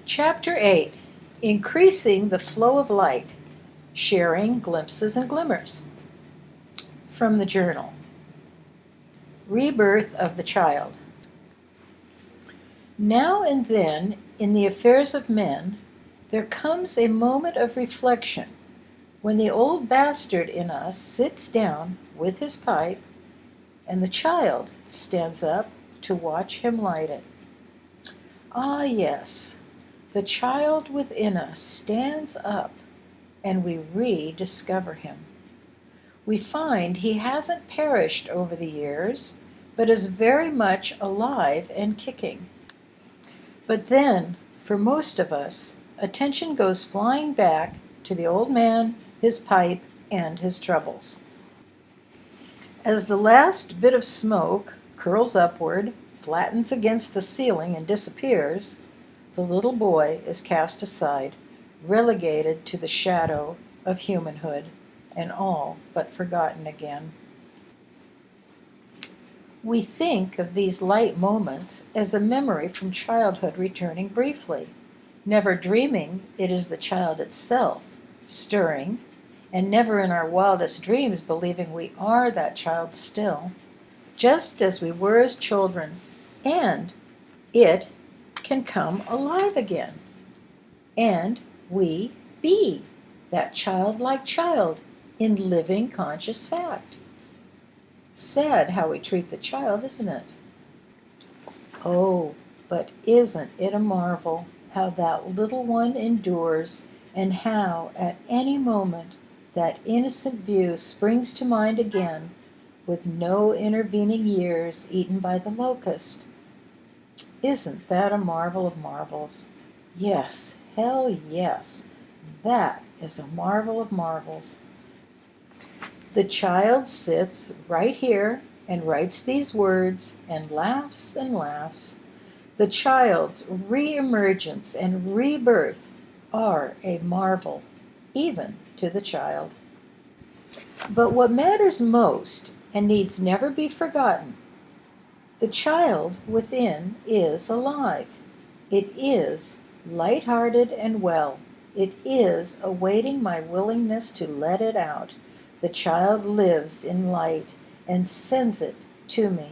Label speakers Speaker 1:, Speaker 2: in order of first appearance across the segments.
Speaker 1: Chapter 8, Increasing the Flow of Light, Sharing Glimpses and Glimmers. From the journal. Rebirth of the Child. Now and then, in the affairs of men, there comes a moment of reflection when the old bastard in us sits down with his pipe and the child stands up to watch him light it. Ah, yes. The child within us stands up, and we rediscover him. We find he hasn't perished over the years, but is very much alive and kicking. But then, for most of us, attention goes flying back to the old man, his pipe, and his troubles. As the last bit of smoke curls upward, flattens against the ceiling, and disappears, the little boy is cast aside, relegated to the shadow of humanhood, and all but forgotten again. We think of these light moments as a memory from childhood returning briefly, never dreaming it is the child itself, stirring, and never in our wildest dreams believing we are that child still, just as we were as children, and it can come alive again, and we be that childlike child in living conscious fact. Sad how we treat the child, isn't it? Oh, but isn't it a marvel how that little one endures, and how at any moment that innocent view springs to mind again, with no intervening years eaten by the locust? Isn't that a marvel of marvels? Yes, hell yes, that is a marvel of marvels. The child sits right here and writes these words and laughs and laughs. The child's re-emergence and rebirth are a marvel, even to the child. But what matters most, and needs never be forgotten, the child within is alive. It is light-hearted and well. It is awaiting my willingness to let it out. The child lives in light and sends it to me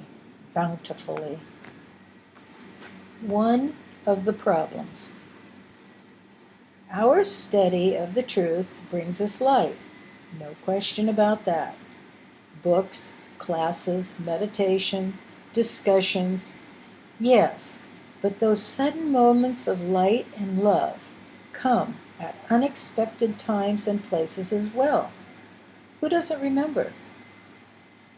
Speaker 1: bountifully. One of the problems. Our study of the truth brings us light. No question about that. Books, classes, meditation, discussions, yes, but those sudden moments of light and love come at unexpected times and places as well. Who doesn't remember?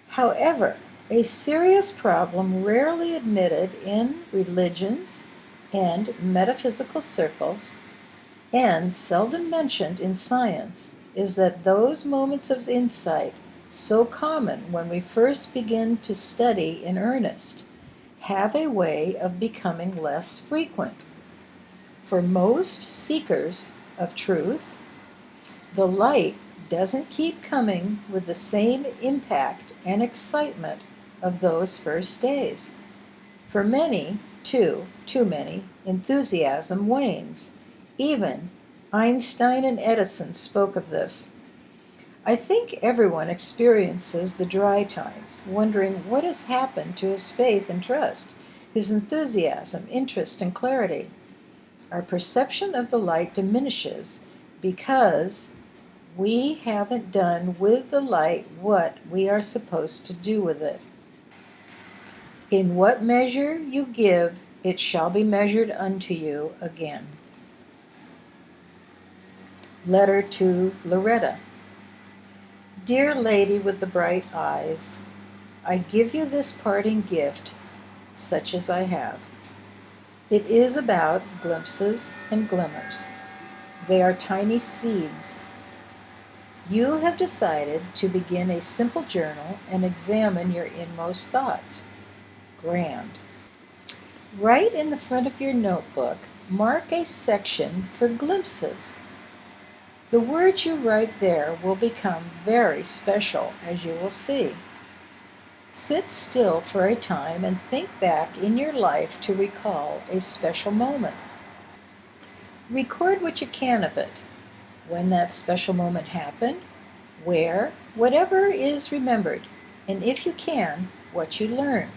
Speaker 1: However, a serious problem rarely admitted in religions and metaphysical circles, and seldom mentioned in science, is that those moments of insight, so common when we first begin to study in earnest, have a way of becoming less frequent. For most seekers of truth, the light doesn't keep coming with the same impact and excitement of those first days. For many, too many, enthusiasm wanes. Even Einstein and Edison spoke of this. I think everyone experiences the dry times, wondering what has happened to his faith and trust, his enthusiasm, interest, and clarity. Our perception of the light diminishes because we haven't done with the light what we are supposed to do with it. In what measure you give, it shall be measured unto you again. Letter to Loretta. Dear lady with the bright eyes, I give you this parting gift, such as I have. It is about glimpses and glimmers. They are tiny seeds. You have decided to begin a simple journal and examine your inmost thoughts. Grand. Right in the front of your notebook, mark a section for glimpses. The words you write there will become very special, as you will see. Sit still for a time and think back in your life to recall a special moment. Record what you can of it, when that special moment happened, where, whatever is remembered, and if you can, what you learned.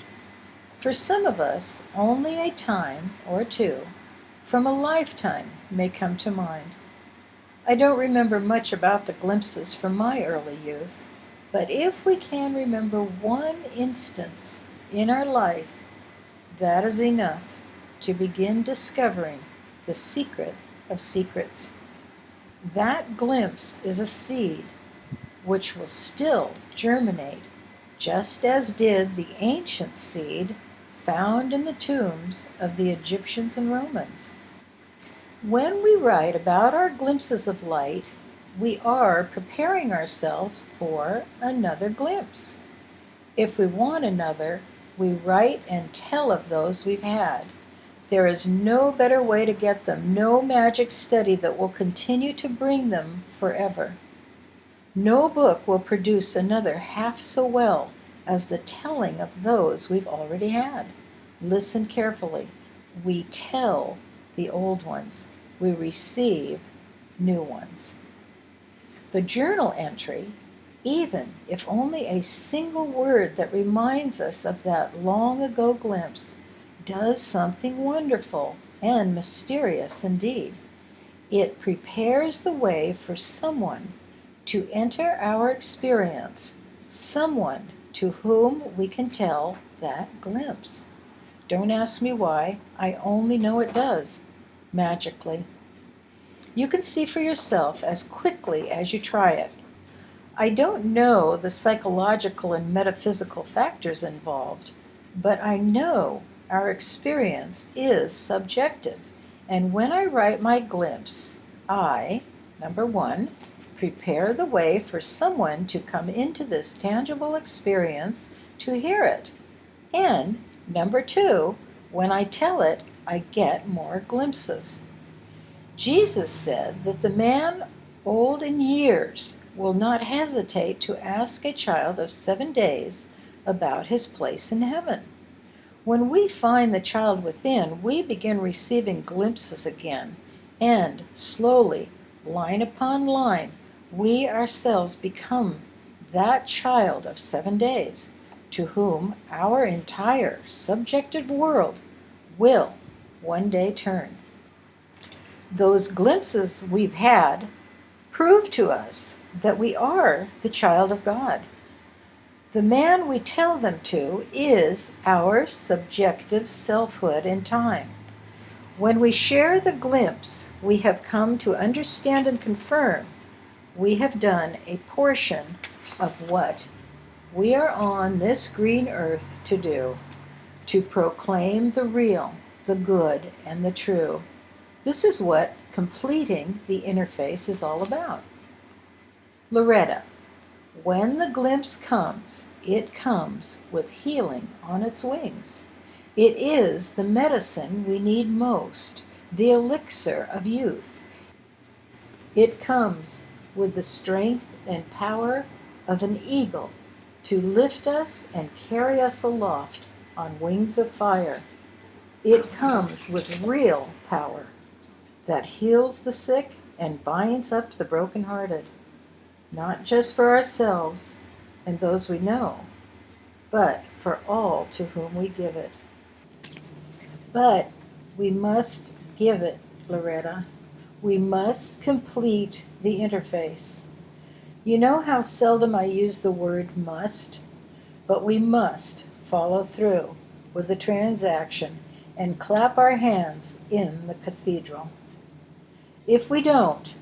Speaker 1: For some of us, only a time or two from a lifetime may come to mind. I don't remember much about the glimpses from my early youth, but if we can remember one instance in our life, that is enough to begin discovering the secret of secrets. That glimpse is a seed which will still germinate, just as did the ancient seed found in the tombs of the Egyptians and Romans. When we write about our glimpses of light, we are preparing ourselves for another glimpse. If we want another, we write and tell of those we've had. There is no better way to get them, no magic study that will continue to bring them forever. No book will produce another half so well as the telling of those we've already had. Listen carefully. We tell the old ones. We receive new ones. The journal entry, even if only a single word that reminds us of that long ago glimpse, does something wonderful and mysterious indeed. It prepares the way for someone to enter our experience, someone to whom we can tell that glimpse. Don't ask me why, I only know it does, magically. You can see for yourself as quickly as you try it. I don't know the psychological and metaphysical factors involved, but I know our experience is subjective. And when I write my glimpse, I, number one, prepare the way for someone to come into this tangible experience to hear it. And number two, when I tell it, I get more glimpses. Jesus said that the man old in years will not hesitate to ask a child of 7 days about his place in heaven. When we find the child within, we begin receiving glimpses again, and slowly, line upon line, we ourselves become that child of 7 days, to whom our entire subjective world will one day turn. Those glimpses we've had prove to us that we are the child of God. The man we tell them to is our subjective selfhood in time. When we share the glimpse we have come to understand and confirm, we have done a portion of what we are on this green earth to do, to proclaim the real, the good, and the true. This is what completing the interface is all about. Loretta, when the glimpse comes, it comes with healing on its wings. It is the medicine we need most, the elixir of youth. It comes with the strength and power of an eagle to lift us and carry us aloft on wings of fire. It comes with real power that heals the sick and binds up the brokenhearted, not just for ourselves and those we know, but for all to whom we give it. But we must give it, Loretta. We must complete the interface. You know how seldom I use the word must, but we must follow through with the transaction and clap our hands in the cathedral. If we don't,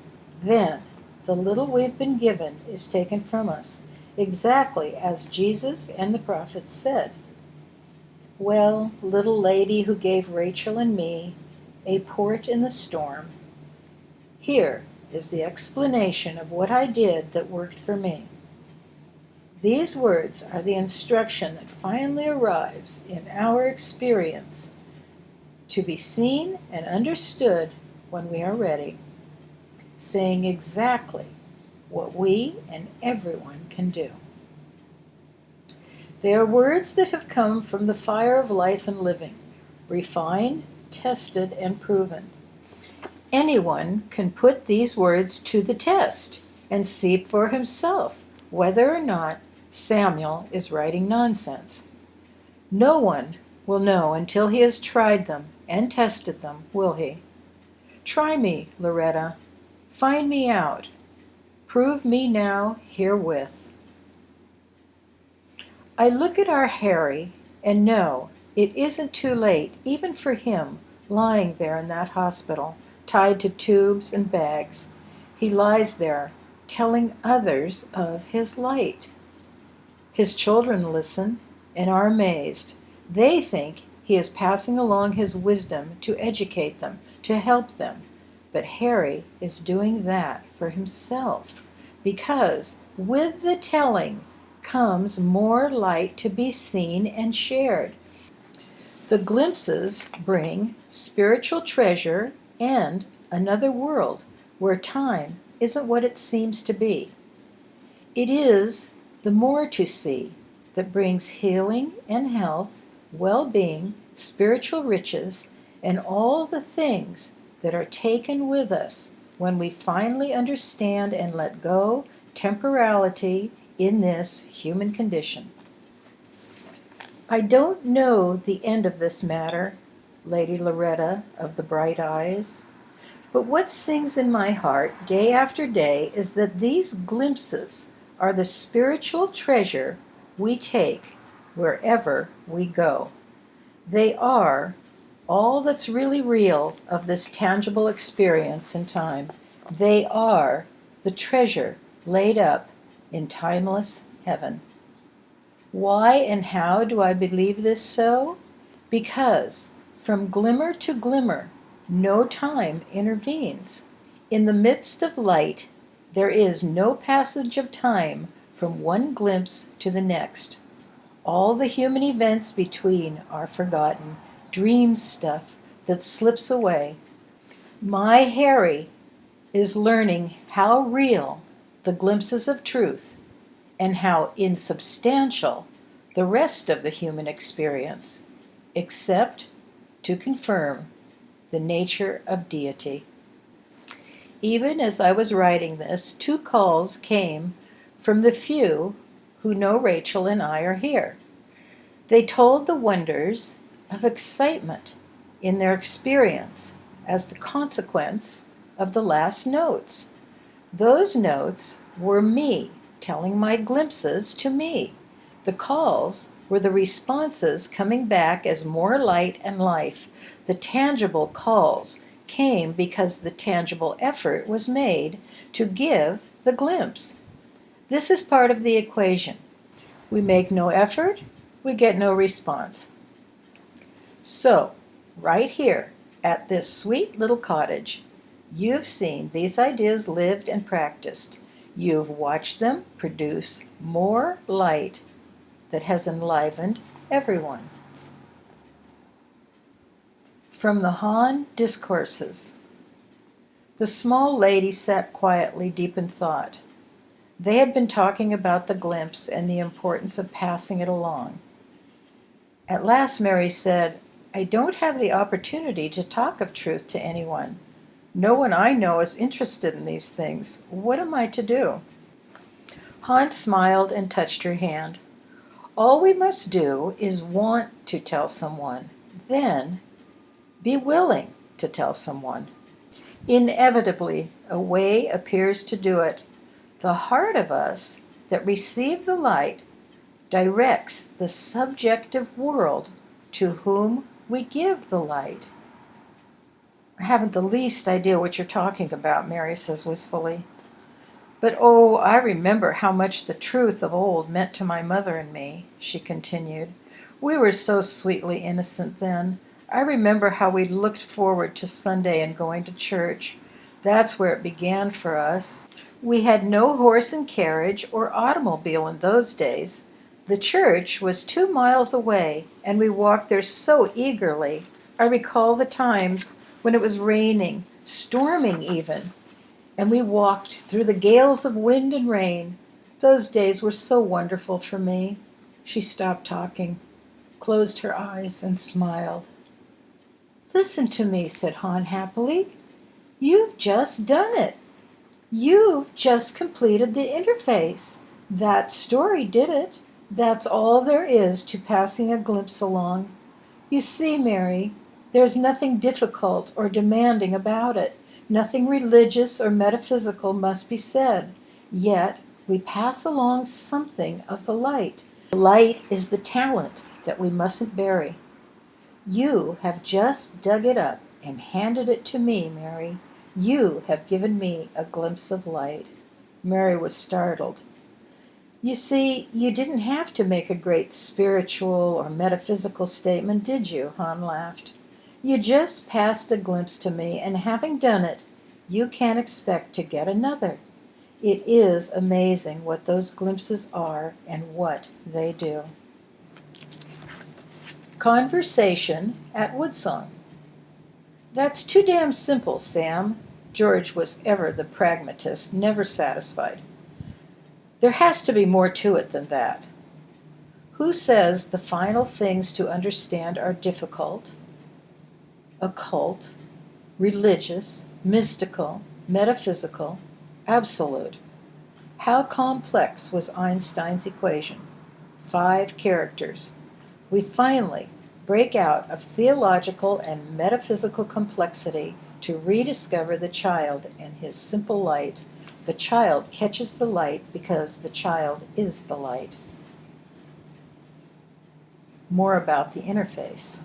Speaker 1: then the little we've been given is taken from us, exactly as Jesus and the prophets said. Well, little lady who gave Rachel and me a port in the storm, here is the explanation of what I did that worked for me. These words are the instruction that finally arrives in our experience to be seen and understood when we are ready, saying exactly what we and everyone can do. They are words that have come from the fire of life and living, refined, tested, and proven. Anyone can put these words to the test and see for himself whether or not Samuel is writing nonsense. No one will know until he has tried them and tested them, will he? Try me, Loretta. Find me out. Prove me now herewith. I look at our Harry and know it isn't too late, even for him, lying there in that hospital, tied to tubes and bags. He lies there, telling others of his light. His children listen and are amazed. They think he is passing along his wisdom to educate them, to help them. But Harry is doing that for himself, because with the telling comes more light to be seen and shared. The glimpses bring spiritual treasure and another world where time isn't what it seems to be. It is the more to see that brings healing and health, well-being, spiritual riches, and all the things that are taken with us when we finally understand and let go temporality in this human condition. I don't know the end of this matter, Lady Loretta of the bright eyes, but what sings in my heart day after day is that these glimpses are the spiritual treasure we take wherever we go. They are all that's really real of this tangible experience in time. They are the treasure laid up in timeless heaven. Why and how do I believe this so? Because from glimmer to glimmer, no time intervenes. In the midst of light, there is no passage of time from one glimpse to the next. All the human events between are forgotten, dream stuff that slips away. My Harry is learning how real the glimpses of truth and how insubstantial the rest of the human experience, except to confirm the nature of deity. Even as I was writing this, 2 calls came from the few who know Rachel and I are here. They told the wonders of excitement in their experience as the consequence of the last notes. Those notes were me telling my glimpses to me. The calls were the responses coming back as more light and life. The tangible calls came because the tangible effort was made to give the glimpse. This is part of the equation. We make no effort, we get no response. So, right here at this sweet little cottage, you've seen these ideas lived and practiced. You've watched them produce more light that has enlivened everyone. From the Han Discourses. The small lady sat quietly, deep in thought. They had been talking about the glimpse and the importance of passing it along. At last Mary said, I don't have the opportunity to talk of truth to anyone. No one I know is interested in these things. What am I to do? Han smiled and touched her hand. All we must do is want to tell someone, then be willing to tell someone. Inevitably, a way appears to do it. The heart of us that receive the light directs the subjective world to whom we give the light. I haven't the least idea what you're talking about, Mary says wistfully. But oh, I remember how much the truth of old meant to my mother and me, she continued. We were so sweetly innocent then. I remember how we looked forward to Sunday and going to church. That's where it began for us. We had no horse and carriage or automobile in those days. The church was 2 miles away, and we walked there so eagerly. I recall the times when it was raining, storming even, and we walked through the gales of wind and rain. Those days were so wonderful for me. She stopped talking, closed her eyes, and smiled. Listen to me, said Han happily. You've just done it. You've just completed the interface. That story did it. That's all there is to passing a glimpse along. You see, Mary, there's nothing difficult or demanding about it. Nothing religious or metaphysical must be said. Yet we pass along something of the light. The light is the talent that we mustn't bury. You have just dug it up and handed it to me, Mary. You have given me a glimpse of light. Mary was startled. You see, you didn't have to make a great spiritual or metaphysical statement, did you? Han laughed. You just passed a glimpse to me, and having done it, you can't expect to get another. It is amazing what those glimpses are and what they do. Conversation at Woodsong. That's too damn simple, Sam. George was ever the pragmatist, never satisfied. There has to be more to it than that. Who says the final things to understand are difficult, occult, religious, mystical, metaphysical, absolute? How complex was Einstein's equation? 5 characters. We finally break out of theological and metaphysical complexity to rediscover the child and his simple light. The child catches the light because the child is the light. More about the interface.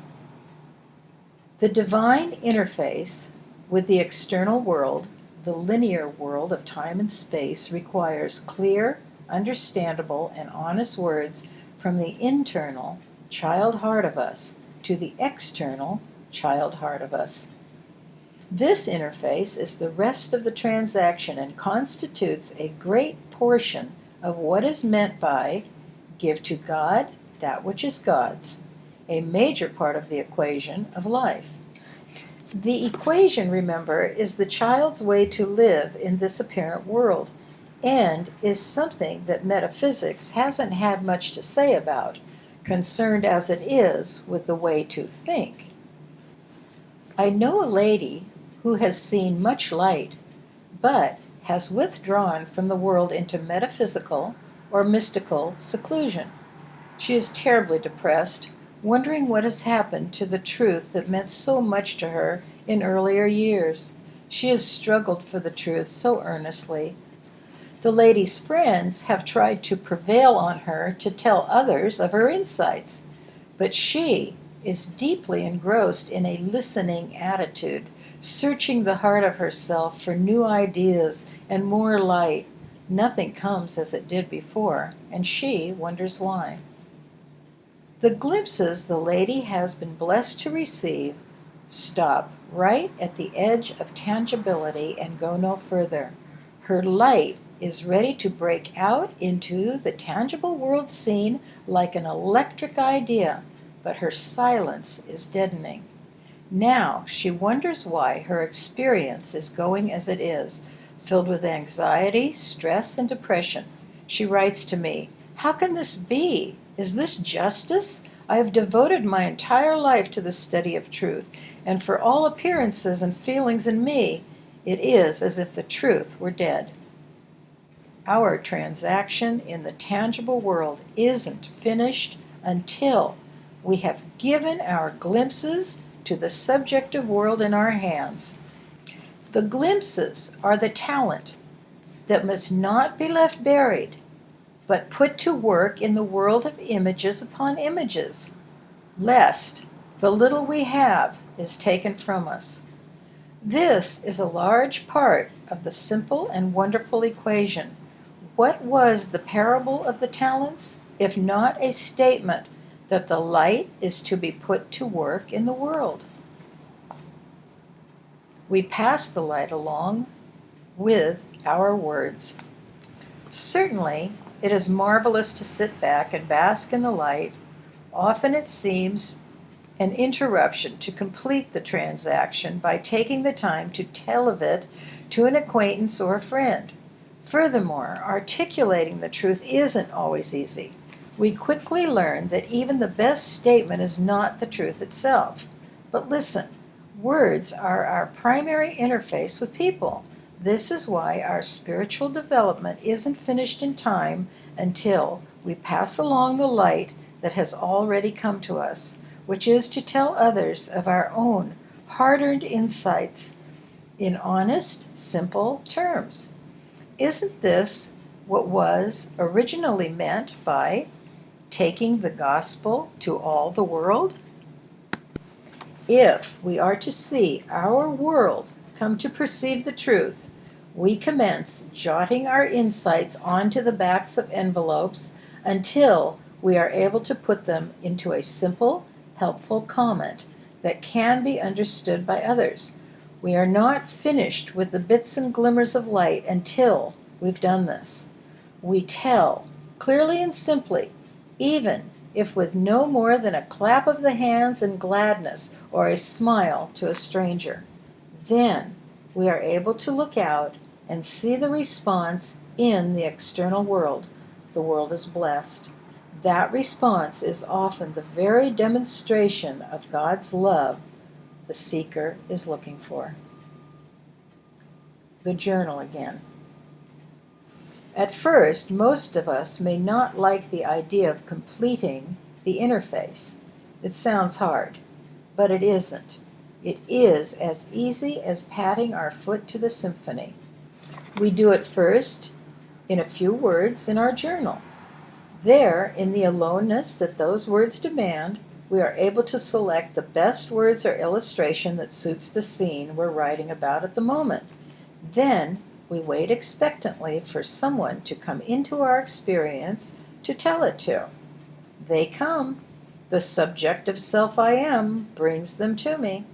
Speaker 1: The divine interface with the external world, the linear world of time and space, requires clear, understandable, and honest words from the internal child heart of us to the external child heart of us. This interface is the rest of the transaction and constitutes a great portion of what is meant by give to God that which is God's, a major part of the equation of life. The equation, remember, is the child's way to live in this apparent world, and is something that metaphysics hasn't had much to say about, concerned as it is with the way to think. I know a lady who has seen much light, but has withdrawn from the world into metaphysical or mystical seclusion. She is terribly depressed, wondering what has happened to the truth that meant so much to her in earlier years. She has struggled for the truth so earnestly. The lady's friends have tried to prevail on her to tell others of her insights, but she is deeply engrossed in a listening attitude, searching the heart of herself for new ideas and more light. Nothing comes as it did before, and she wonders why. The glimpses the lady has been blessed to receive stop right at the edge of tangibility and go no further. Her light is ready to break out into the tangible world scene like an electric idea, but her silence is deadening. Now she wonders why her experience is going as it is, filled with anxiety, stress, and depression. She writes to me, "How can this be? Is this justice? I have devoted my entire life to the study of truth, and for all appearances and feelings in me, it is as if the truth were dead." Our transaction in the tangible world isn't finished until we have given our glimpses to the subjective world in our hands. The glimpses are the talent that must not be left buried, but put to work in the world of images upon images, lest the little we have is taken from us. This is a large part of the simple and wonderful equation. What was the parable of the talents, if not a statement that the light is to be put to work in the world? We pass the light along with our words. Certainly, it is marvelous to sit back and bask in the light. Often it seems an interruption to complete the transaction by taking the time to tell of it to an acquaintance or a friend. Furthermore, articulating the truth isn't always easy. We quickly learn that even the best statement is not the truth itself. But listen, Words are our primary interface with people. This is why our spiritual development isn't finished in time until we pass along the light that has already come to us, which is to tell others of our own hard earned insights in honest, simple terms. Isn't this what was originally meant by taking the gospel to all the world? If we are to see our world come to perceive the truth, we commence jotting our insights onto the backs of envelopes until we are able to put them into a simple, helpful comment that can be understood by others. We are not finished with the bits and glimmers of light until we've done this. We tell, clearly and simply, even if with no more than a clap of the hands and gladness or a smile to a stranger. Then we are able to look out and see the response in the external world. The world is blessed. That response is often the very demonstration of God's love the seeker is looking for. The journal again. At first, most of us may not like the idea of completing the interface. It sounds hard, but it isn't. It is as easy as patting our foot to the symphony. We do it first in a few words in our journal. There, in the aloneness that those words demand, we are able to select the best words or illustration that suits the scene we're writing about at the moment. Then, we wait expectantly for someone to come into our experience to tell it to. They come. The subjective self I am brings them to me.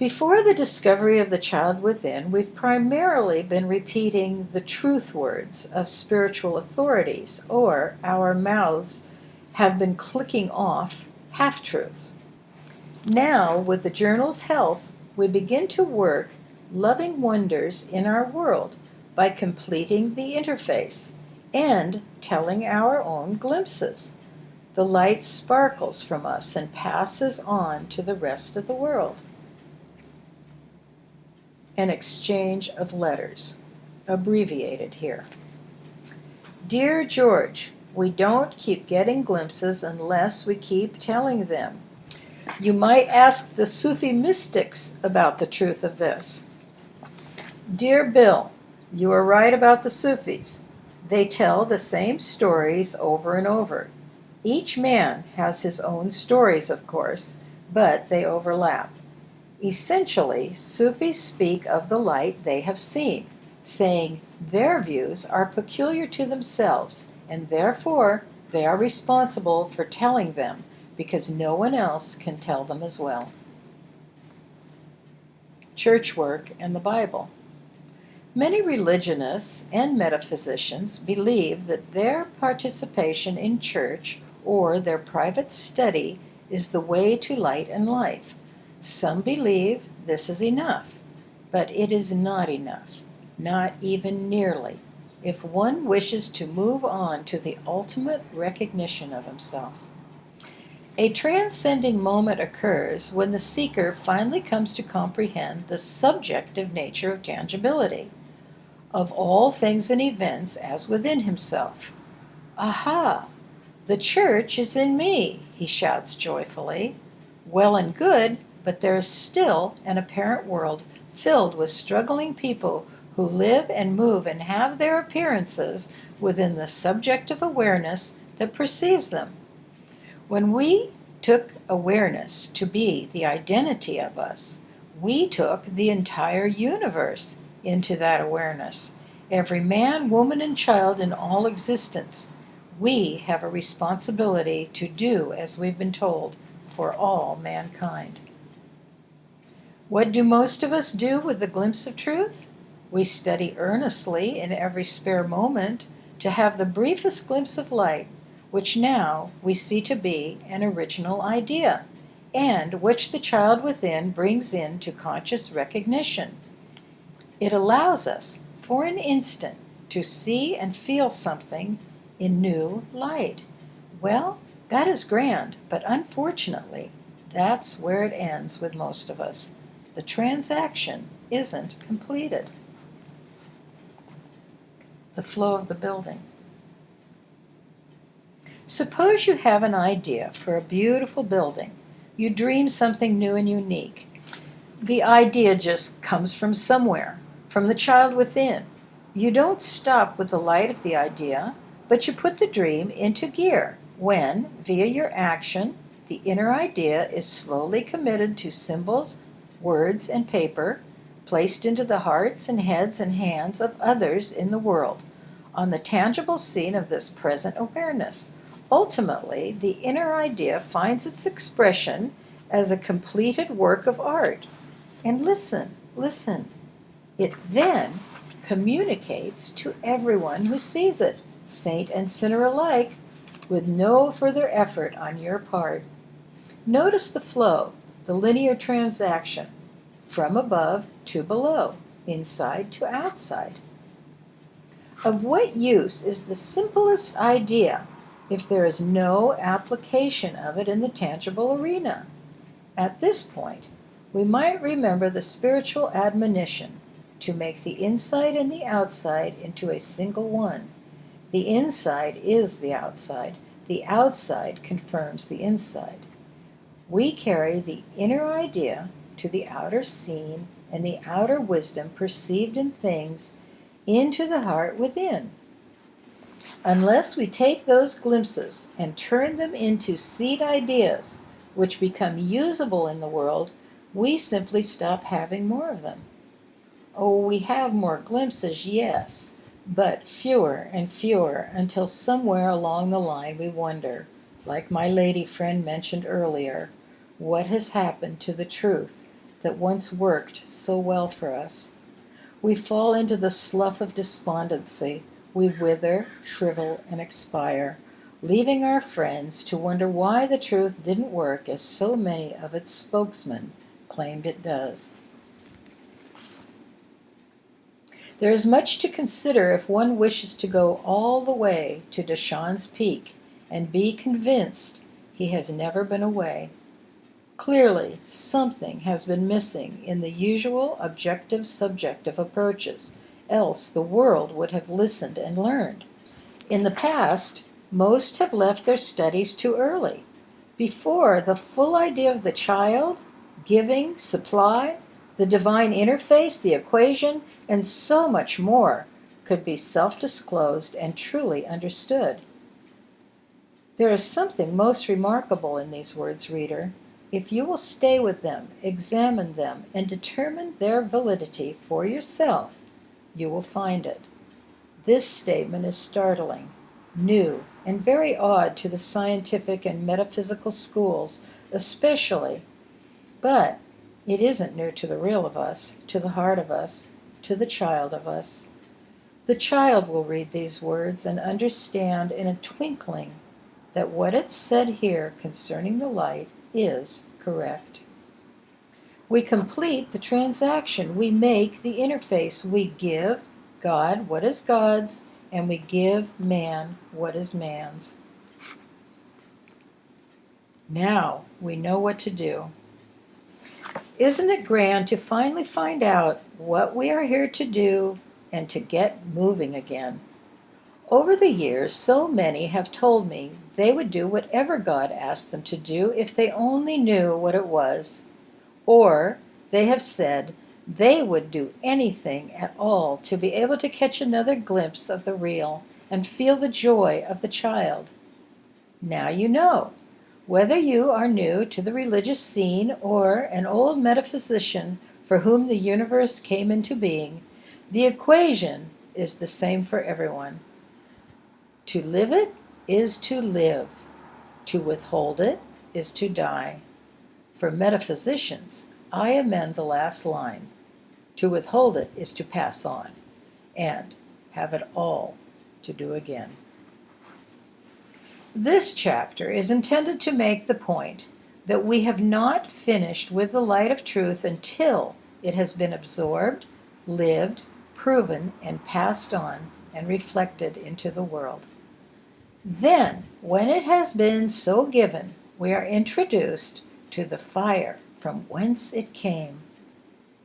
Speaker 1: Before the discovery of the child within, we've primarily been repeating the truth words of spiritual authorities, or our mouths have been clicking off half-truths. Now, with the journal's help, we begin to work loving wonders in our world by completing the interface and telling our own glimpses. The light sparkles from us and passes on to the rest of the world. An exchange of letters, abbreviated here. Dear George, we don't keep getting glimpses unless we keep telling them. You might ask the Sufi mystics about the truth of this. Dear Bill, you are right about the Sufis. They tell the same stories over and over. Each man has his own stories, of course, but they overlap. Essentially, Sufis speak of the light they have seen, saying their views are peculiar to themselves, and therefore they are responsible for telling them, because no one else can tell them as well. Church work and the Bible. Many religionists and metaphysicians believe that their participation in church or their private study is the way to light and life. Some believe this is enough, but it is not enough, not even nearly, if one wishes to move on to the ultimate recognition of himself. A transcending moment occurs when the seeker finally comes to comprehend the subjective nature of tangibility, of all things and events as within himself. Aha! The church is in me, he shouts joyfully. Well and good, but there is still an apparent world filled with struggling people who live and move and have their appearances within the subjective awareness that perceives them. When we took awareness to be the identity of us, we took the entire universe into that awareness. Every man, woman, and child in all existence. We have a responsibility to do as we've been told for all mankind. What do most of us do with the glimpse of truth? We study earnestly in every spare moment to have the briefest glimpse of light, which now we see to be an original idea, and which the child within brings into conscious recognition. It allows us, for an instant, to see and feel something in new light. Well, that is grand, but unfortunately, That's where it ends with most of us. The transaction isn't completed. The flow of the building. Suppose you have an idea for a beautiful building. You dream something new and unique. The idea just comes from somewhere, from the child within. You don't stop with the light of the idea, but you put the dream into gear when, via your action, the inner idea is slowly committed to symbols, words, and paper, placed into the hearts and heads and hands of others in the world, on the tangible scene of this present awareness. Ultimately, the inner idea finds its expression as a completed work of art. And listen, it then communicates to everyone who sees it, saint and sinner alike, with no further effort on your part. Notice the flow, the linear transaction, from above to below, inside to outside. Of what use is the simplest idea if there is no application of it in the tangible arena? At this point, we might remember the spiritual admonition to make the inside and the outside into a single one. The inside is the outside confirms the inside. We carry the inner idea to the outer scene and the outer wisdom perceived in things into the heart within. Unless we take those glimpses and turn them into seed ideas which become usable in the world, we simply stop having more of them. Oh, we have more glimpses, yes, but fewer and fewer until somewhere along the line we wonder, like my lady friend mentioned earlier, what has happened to the truth that once worked so well for us. We fall into the slough of despondency. We wither, shrivel, and expire, leaving our friends to wonder why the truth didn't work as so many of its spokesmen claimed it does. There is much to consider if one wishes to go all the way to Deshawn's Peak and be convinced he has never been away. Clearly, something has been missing in the usual objective-subjective approaches, else the world would have listened and learned. In the past, most have left their studies too early, before the full idea of the child, giving, supply, the divine interface, the equation, and so much more could be self-disclosed and truly understood. There is something most remarkable in these words, reader. If you will stay with them, examine them, and determine their validity for yourself, you will find it. This statement is startling, new, and very odd to the scientific and metaphysical schools, especially, but it isn't new to the real of us, to the heart of us, to the child of us. The child will read these words and understand in a twinkling that what it said here concerning the light is correct. We complete the transaction. We make the interface. We give God what is God's, and we give man what is man's. Now we know what to do. Isn't it grand to finally find out what we are here to do and to get moving again? Over the years, so many have told me they would do whatever God asked them to do if they only knew what it was. Or they have said they would do anything at all to be able to catch another glimpse of the real and feel the joy of the child. Now you know. Whether you are new to the religious scene or an old metaphysician for whom the universe came into being, the equation is the same for everyone. To live it is to live. To withhold it is to die. For metaphysicians, I amend the last line. To withhold it is to pass on, and have it all to do again. This chapter is intended to make the point that we have not finished with the light of truth until it has been absorbed, lived, proven, and passed on and reflected into the world. Then, when it has been so given, we are introduced to the fire from whence it came.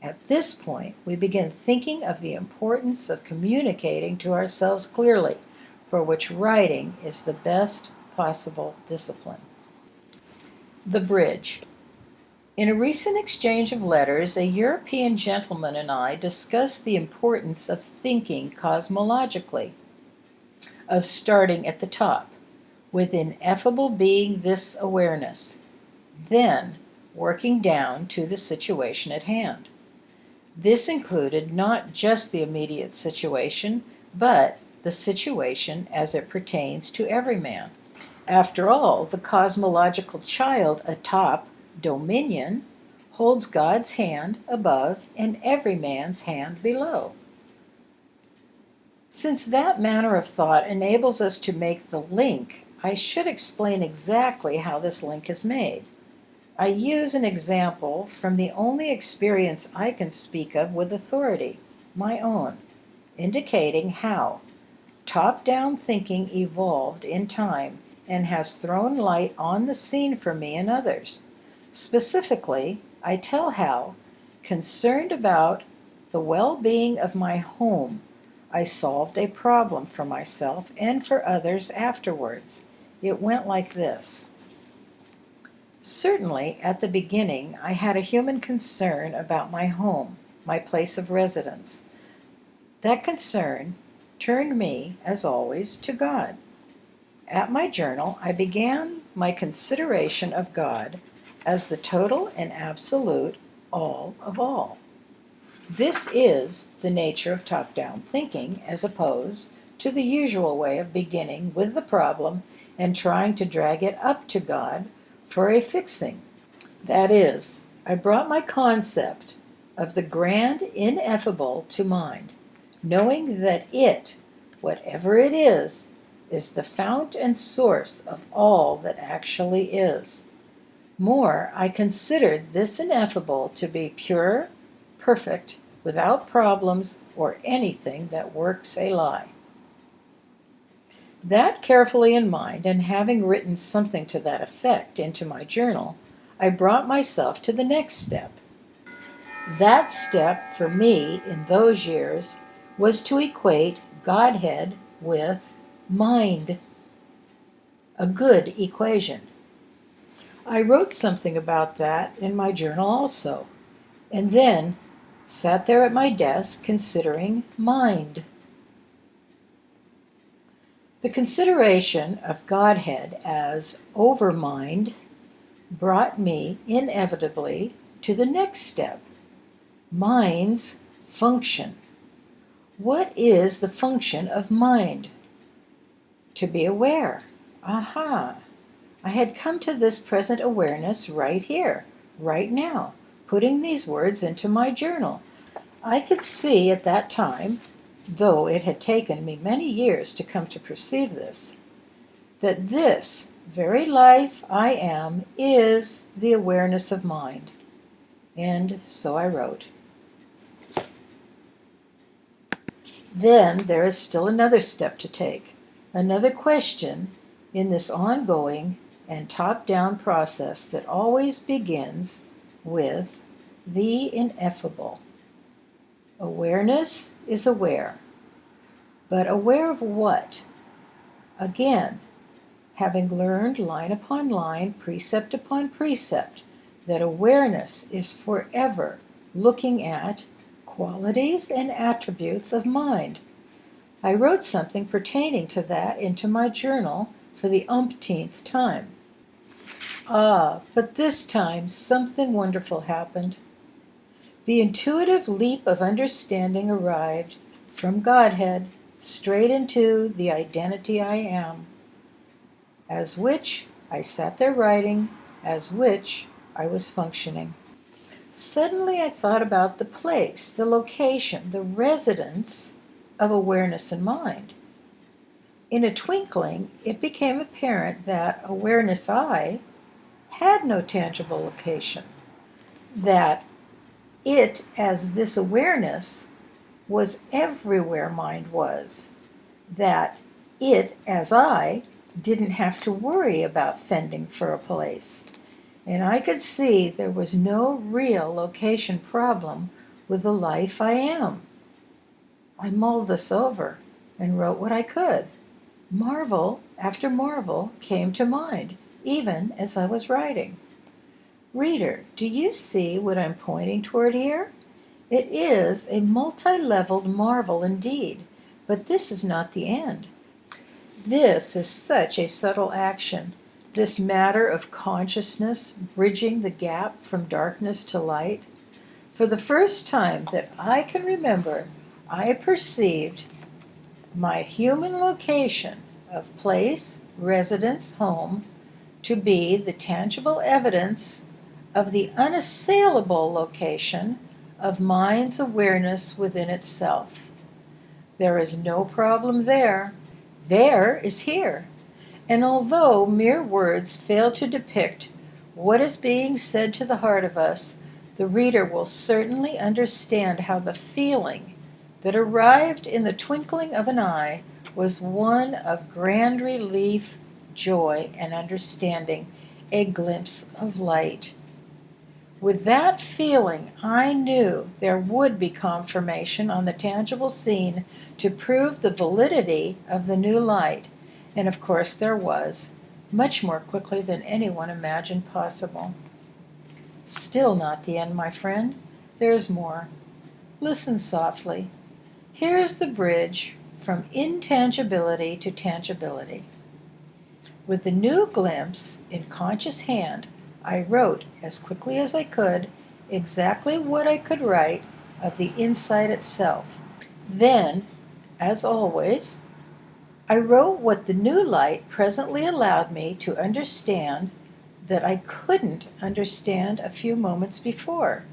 Speaker 1: At this point, we begin thinking of the importance of communicating to ourselves clearly, for which writing is the best possible discipline. The bridge. In a recent exchange of letters, a European gentleman and I discussed the importance of thinking cosmologically, of starting at the top, with ineffable being this awareness, then working down to the situation at hand. This included not just the immediate situation, but the situation as it pertains to every man. After all, the cosmological child atop dominion holds God's hand above and every man's hand below. Since that manner of thought enables us to make the link, I should explain exactly how this link is made. I use an example from the only experience I can speak of with authority, my own, indicating how top-down thinking evolved in time and has thrown light on the scene for me and others. Specifically, I tell how, concerned about the well-being of my home, I solved a problem for myself and for others afterwards. It went like this. Certainly, at the beginning, I had a human concern about my home, my place of residence. That concern turned me, as always, to God. At my journal, I began my consideration of God as the total and absolute all of all. This is the nature of top-down thinking, as opposed to the usual way of beginning with the problem and trying to drag it up to God for a fixing. That is, I brought my concept of the grand ineffable to mind, knowing that it, whatever it is the fount and source of all that actually is. More, I considered this ineffable to be pure, perfect, without problems or anything that works a lie. That carefully in mind, and having written something to that effect into my journal, I brought myself to the next step. That step, for me, in those years, was to equate Godhead with mind, a good equation. I wrote something about that in my journal also, and then sat there at my desk considering mind. The consideration of Godhead as overmind brought me inevitably to the next step, mind's function. What is the function of mind? To be aware. Aha! I had come to this present awareness right here, right now, putting these words into my journal. I could see at that time, though it had taken me many years to come to perceive this, that this very life I am is the awareness of mind. And so I wrote. Then there is still another step to take, another question in this ongoing and top-down process that always begins with the ineffable. Awareness is aware, but aware of what? Again, having learned line upon line, precept upon precept, that awareness is forever looking at qualities and attributes of mind. I wrote something pertaining to that into my journal for the umpteenth time. But this time something wonderful happened. The intuitive leap of understanding arrived from Godhead straight into the identity I am, as which I sat there writing, as which I was functioning. Suddenly I thought about the place, the location, the residence of awareness and mind. In a twinkling, it became apparent that awareness I had no tangible location, that it, as this awareness, was everywhere mind was, that it, as I, didn't have to worry about fending for a place. and I could see there was no real location problem with the life I am. I mulled this over and wrote what I could. Marvel after marvel came to mind, even as I was writing. Reader, do you see what I'm pointing toward here? It is a multi-leveled marvel indeed, but this is not the end. This is such a subtle action, this matter of consciousness bridging the gap from darkness to light. For the first time that I can remember, I perceived my human location of place, residence, home to be the tangible evidence of the unassailable location of mind's awareness within itself. There is no problem there. There is here. And although mere words fail to depict what is being said to the heart of us, the reader will certainly understand how the feeling that arrived in the twinkling of an eye was one of grand relief, joy, and understanding, a glimpse of light. With that feeling, I knew there would be confirmation on the tangible scene to prove the validity of the new light, and of course there was, much more quickly than anyone imagined possible. Still not the end, my friend. There's more. Listen softly. Here's the bridge from intangibility to tangibility. With the new glimpse in conscious hand, I wrote as quickly as I could exactly what I could write of the insight itself. Then, as always, I wrote what the new light presently allowed me to understand that I couldn't understand a few moments before.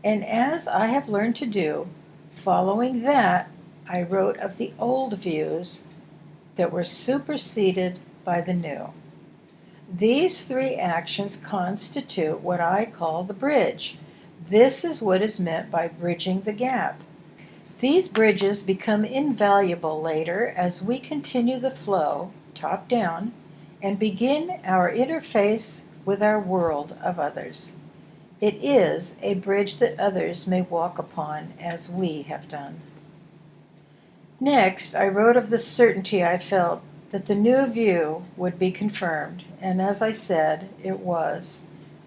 Speaker 1: And as I have learned to do, following that, I wrote of the old views that were superseded by the new. These three actions constitute what I call the bridge. This is what is meant by bridging the gap. These bridges become invaluable later as we continue the flow, top down, and begin our interface with our world of others. It is a bridge that others may walk upon as we have done. Next, I wrote of the certainty I felt that the new view would be confirmed, and as I said, it was.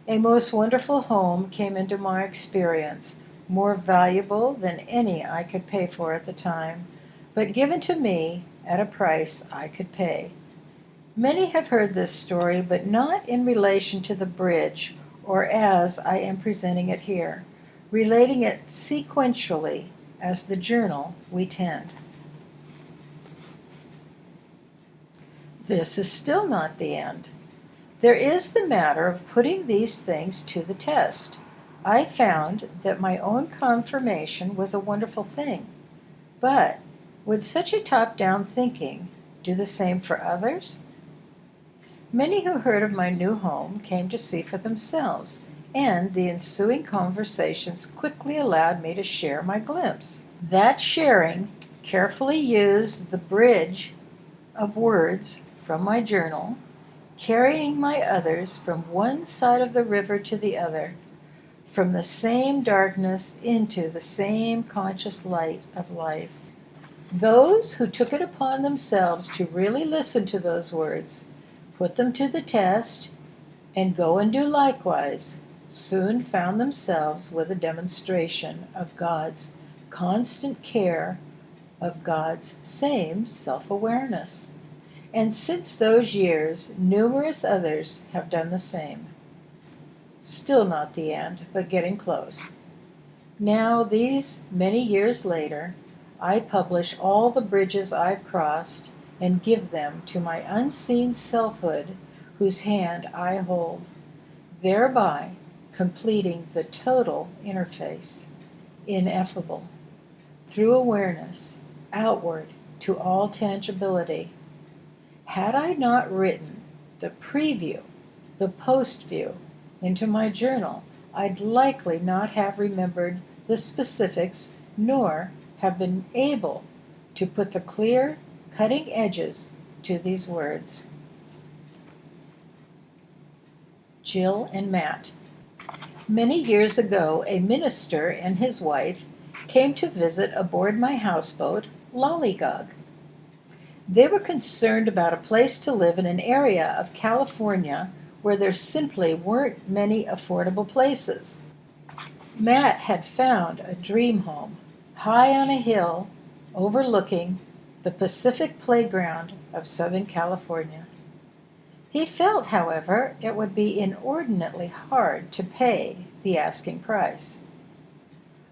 Speaker 1: A most wonderful home came into my experience, more valuable than any I could pay for at the time, but given to me at a price I could pay. Many have heard this story, but not in relation to the bridge, or as I am presenting it here, relating it sequentially as the journal we tend. This is still not the end. There is the matter of putting these things to the test. I found that my own confirmation was a wonderful thing, but would such a top-down thinking do the same for others? Many who heard of my new home came to see for themselves, and the ensuing conversations quickly allowed me to share my glimpse. That sharing carefully used the bridge of words from my journal, carrying my others from one side of the river to the other, from the same darkness into the same conscious light of life. Those who took it upon themselves to really listen to those words, put them to the test, and go and do likewise, soon found themselves with a demonstration of God's constant care, of God's same self-awareness. And since those years, numerous others have done the same. Still not the end, but getting close. Now, these many years later, I publish all the bridges I've crossed and give them to my unseen selfhood whose hand I hold, thereby completing the total interface, ineffable, through awareness, outward to all tangibility. Had I not written the preview, the post view, into my journal, I'd likely not have remembered the specifics nor have been able to put the clear, cutting edges to these words. Jill and Matt. Many years ago, a minister and his wife came to visit aboard my houseboat, Lollygog. They were concerned about a place to live in an area of California where there simply weren't many affordable places. Matt had found a dream home high on a hill overlooking the Pacific playground of Southern California. He felt, however, it would be inordinately hard to pay the asking price.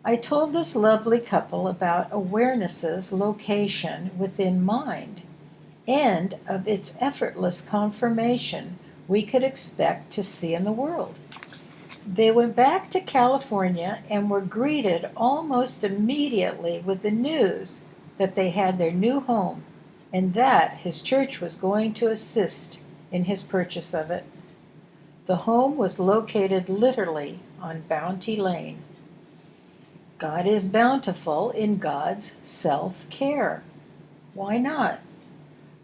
Speaker 1: I told this lovely couple about awareness's location within mind and of its effortless confirmation we could expect to see in the world. They went back to California and were greeted almost immediately with the news that they had their new home and that his church was going to assist in his purchase of it. The home was located literally on Bounty Lane. God is bountiful in God's self-care. Why not?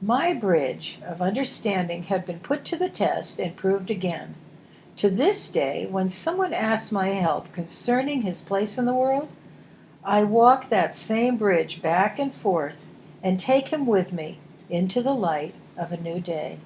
Speaker 1: My bridge of understanding had been put to the test and proved again. To this day, when someone asks my help concerning his place in the world, I walk that same bridge back and forth and take him with me into the light of a new day.